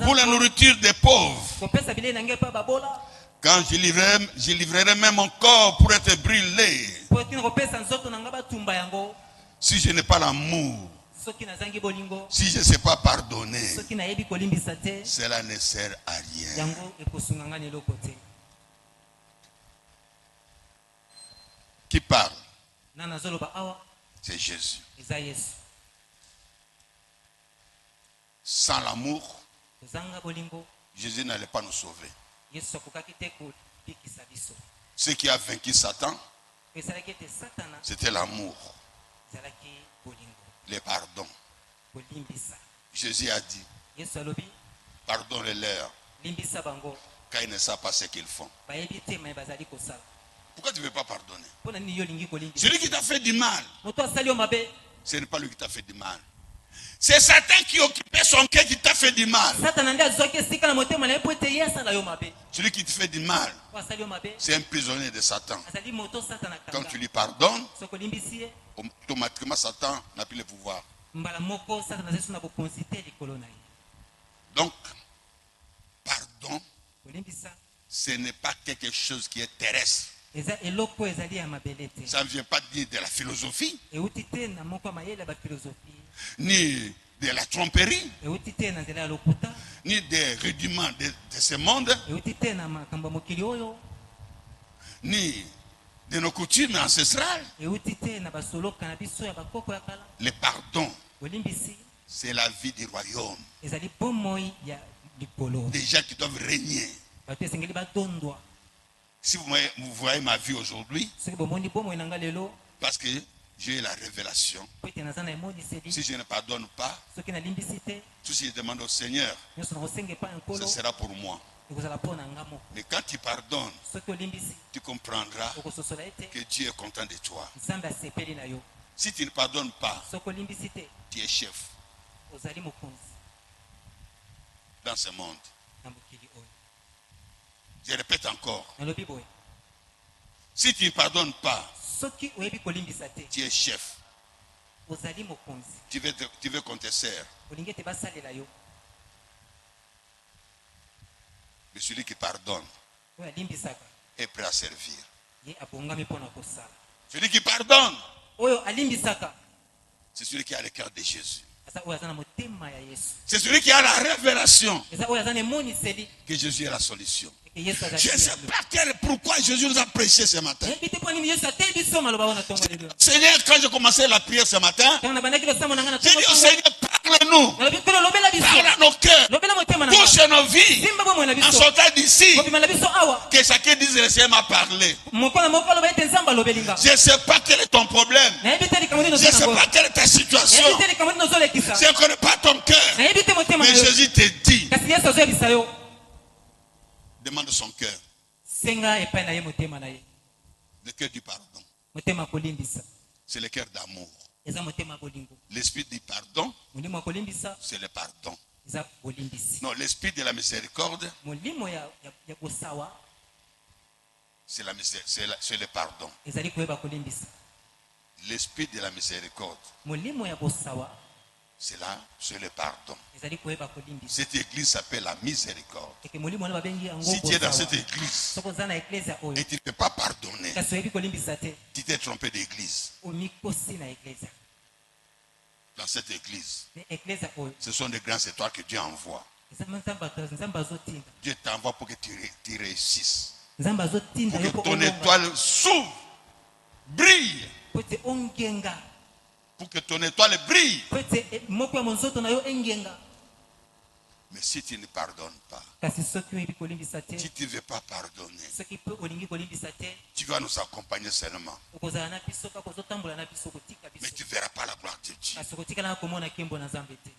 pour la nourriture des pauvres, quand je livrerai même mon corps pour être brûlé, si je n'ai pas l'amour, si je ne sais pas pardonner, cela ne sert à rien. Qui parle? C'est Jésus. Sans l'amour, Jésus n'allait pas nous sauver. Ce qui a vaincu Satan, c'était l'amour, le pardon. Jésus a dit, pardonnez-leur, car ils ne savent pas ce qu'ils font. Pourquoi tu ne veux pas pardonner? Mpona nini yo olingi kolimbisa? Celui qui t'a fait du mal, Moto asali yo mabe, ce n'est pas lui qui t'a fait du mal. C'est Satan qui occupait son cœur qui t'a fait du mal. Satana nde azwaki esika na motema na ye po ete ye asala yo mabe. Celui qui te fait du mal, Po asali yo mabe, c'est un prisonnier de Satan. azali moto Satana Quand kanga. tu lui pardonnes, Soki olimbisi ye, automatiquement Satan n'a plus le pouvoir. mbala moko Satana azali so na bokonzi te likolo na ye. Donc, pardon, Kolimbisa ce n'est pas quelque chose qui est terrestre. eza eloko ezali ya mabele te. Ça ne vient pas dire de la philosophie, Euti te na moko ya mayele ya bafilosofi, ni de la tromperie, euti te na nzela ya lokuta, ni des rudiments de ce monde, euti te na makambo ya mokili oyo, ni de nos coutumes ancestrales. euti te na basoloka na biso ya bakoko ya kala. Le pardon, Kolimbisi c'est la vie du royaume. ezali bomoi ya likolo. Des gens qui doivent régner. Bato esengeli batondwa. Si vous voyez ma vie aujourd'hui, Soki bomoni bomoi na nga lelo, parce que j'ai eu la révélation. po ete naza na emoniseli, Si je ne pardonne pas, soki nalimbisi te, tout ce que je demande au Seigneur, nyonso na kosenga epai ya ce nkolo sera pour moi. ekozala mpo na nga moko. Mais quand tu pardonnes, Soki olimbisi, tu comprendras okososola ete que Dieu est content de toi. nzambe asepeli na yo. Si tu ne pardonnes pas, Soki olimbisi te, tu es chef ozali mokonzi dans ce monde. na mokili oyo. Je répète encore, Nalobi boye, si tu ne pardonnes pas, soki oyebi kolimbisa te, tu es chef. ozali mokonzi. Tu veux qu'on te sert. Olingi ete basalela yo. Mais celui qui pardonne Oyo alimbisaka est prêt à servir. ye abongami mpo na kosala. Celui qui pardonne, Oyo alimbisaka c'est celui qui a le cœur de Jésus. eza oyo aza na motema ya Yesu. C'est celui qui a la révélation Eza oyo aza na emoniseli que Jésus est la solution. eke Yesu Je ne sais azali. pas pourquoi Jésus nous a prêché ce matin. Yebi te mpo nini Yesu ateli biso maloba wana ntongo lelo. Seigneur, quand j'ai commencé la prière ce matin, Ntango na bandaki losambo na nga na j'ai ntongo dit au ntongo, Seigneur, parle-nous. nalobi mpe lobela biso. Parle à nos cœurs. Lobela motema na nga. Touche nos vies. Simba bomoi na En biso. sortant d'ici, Kobima na biso awa. que chacun dise le Seigneur m'a parlé. Moko na moko aloba ete nzambe alobeli nga. Je ne sais pas quel est ton problème. Nayebi te likambo nini Je ne sais ozala pas nango. quelle est ta situation. Nayebi te likambo nini ozolekisa. Je ne connais pas ton cœur. Nayebi te motema na Mais yo. Jésus te dit, Kasi Yesu azoyebisa yo. demande son cœur. Senga epai na ye motema na ye. Le cœur du pardon. Motema ya kolimbisa. C'est le cœur d'amour. Eza motema ya bolingo. L'esprit du pardon, Molimo ya kolimbisa c'est le pardon. eza bolimbisi. Non, l'esprit de la miséricorde, Molimo ya bosawa c'est le pardon. ezali koyeba kolimbisa. L'esprit de la miséricorde, Molimo ya bosawa c'est le pardon. ezali koyeba kolimbisa. Cette église s'appelle la miséricorde. Eke molimo wana babengi yango Si tu es dans bosawa. cette église Soko oza na eklezia oyo et tu ne peux pas pardonner, kasi oyebi kolimbisa te, tu t'es trompé d'église. omikosi na eklezia. Dans cette église, Me eklezia oyo ce sont des grands étoiles que Dieu envoie. nzambe azotinda. Dieu t'envoie pour que tu réussisses. Nzambe azotinda Pour yo que mpo ton olonga. étoile s'ouvre, brille. Po ete ongenga. Pour que ton étoile brille. Po ete moko ya monzoto na yo engenga. Mais si tu ne pardonnes pas, Kasi soki oyebi kolimbisa te, si tu ne veux pas pardonner, soki mpe olingi kolimbisa te, tu vas nous accompagner seulement. okozala na biso kaka ozotambola na biso kotika Mais biso. tu ne verras pas la gloire de Dieu. Kasi okotikala na komona nkembo na Nzambe te.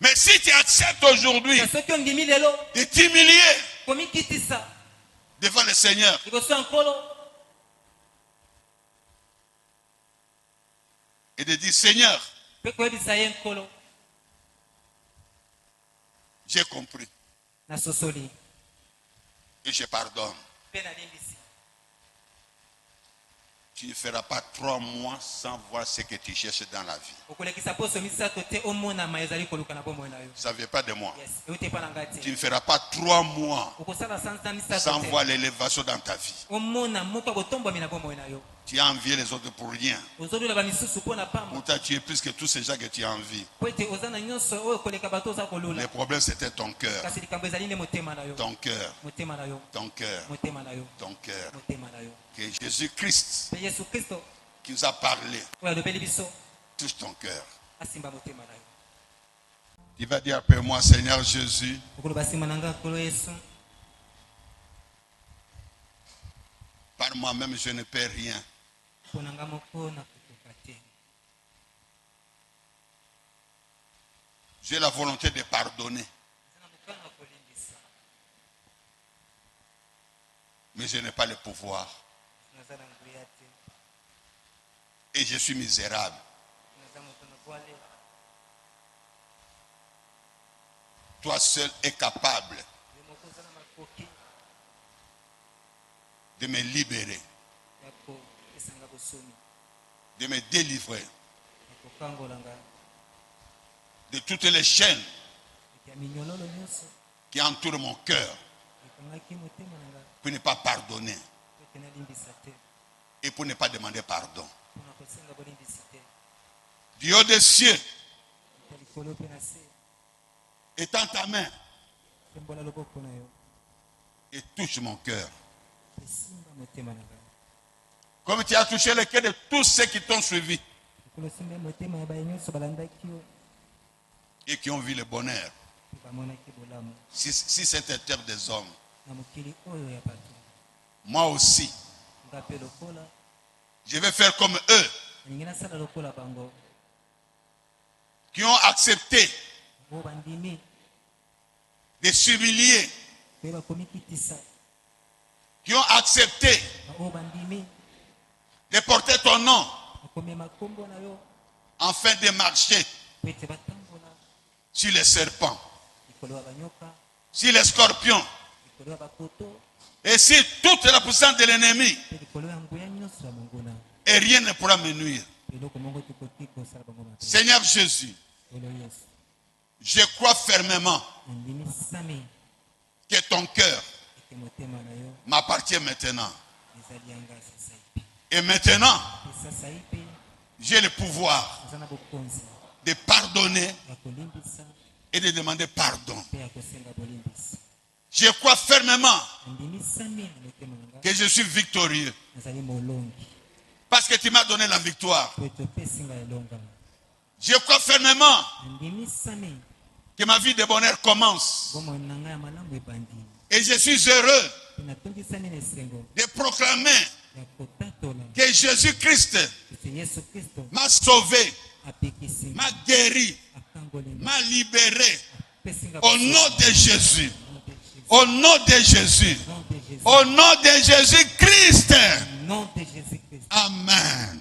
Mais si tu acceptes aujourd'hui Kasi soki ondimi lelo de t'humilier komikitisa devant le Seigneur, liboso ya nkolo et de dire, Seigneur, mpe koyebisa ye nkolo, j'ai compris nasosoli et je pardonne. mpe nalimbisi. Tu ne feras pas 3 mois sans voir ce que tu cherches dans la vie. Okolekisa poso misato te omonama ezali koluka na bomoi na yo. Ça ne vient pas de moi. Yes, euti epa na ngai Tu te. ne feras pas 3 mois Okosala sanza misato sans te voir l'élévation dans ta vie. omona moko ya botombwami na bomoi na yo. Tu as envié les autres pour rien. Ozolola bamisusu mpo na pamba Pourtant, tu es plus que tous ces gens que tu as envie. po ete oza na nyonso oyo koleka bato oza Le kolula. problème, c'était ton cœur. Kasi likambo ezali nde motema na yo. Ton cœur. Motema na yo. Ton cœur. Motema na yo. Ton cœur. Motema na yo. Que Jésus-Christ, Mpe Yesu Kristo qui nous a parlé, oyo alobeli biso touche ton cœur. asimba motema na yo. Tu vas dire après moi, Seigneur Jésus, okoloba nsima na nga nkolo Yesu, par moi-même, je ne peux rien. mpo na nga moko nakokoka te. J'ai la volonté de pardonner, Eza na mokano ya kolimbisa, mais je n'ai pas le pouvoir. na Et je suis misérable. Toi seul es capable de me libérer, de me délivrer de toutes les chaînes qui entourent mon cœur pour ne pas pardonner et pour ne pas demander pardon. Du haut des cieux, étends ta main et touche mon cœur. Comme tu as touché le cœur de tous ceux qui t'ont suivi et qui ont vu le bonheur. Si c'était terre des hommes, moi aussi, je vais faire comme eux qui ont accepté de s'humilier, qui ont accepté de porter ton nom afin de marcher sur les serpents, sur les scorpions et sur toute la puissance de l'ennemi, et rien ne pourra me nuire. Seigneur Jésus, je crois fermement que ton cœur m'appartient maintenant. Et maintenant, j'ai le pouvoir de pardonner et de demander pardon. Je crois fermement que je suis victorieux parce que tu m'as donné la victoire. Je crois fermement que ma vie de bonheur commence. Et je suis heureux de proclamer que Jésus-Christ m'a sauvé, m'a guéri, m'a libéré. Au nom de Jésus. Au nom de Jésus. Au nom de Jésus-Christ. Amen.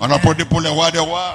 On applaudit pour le roi des rois.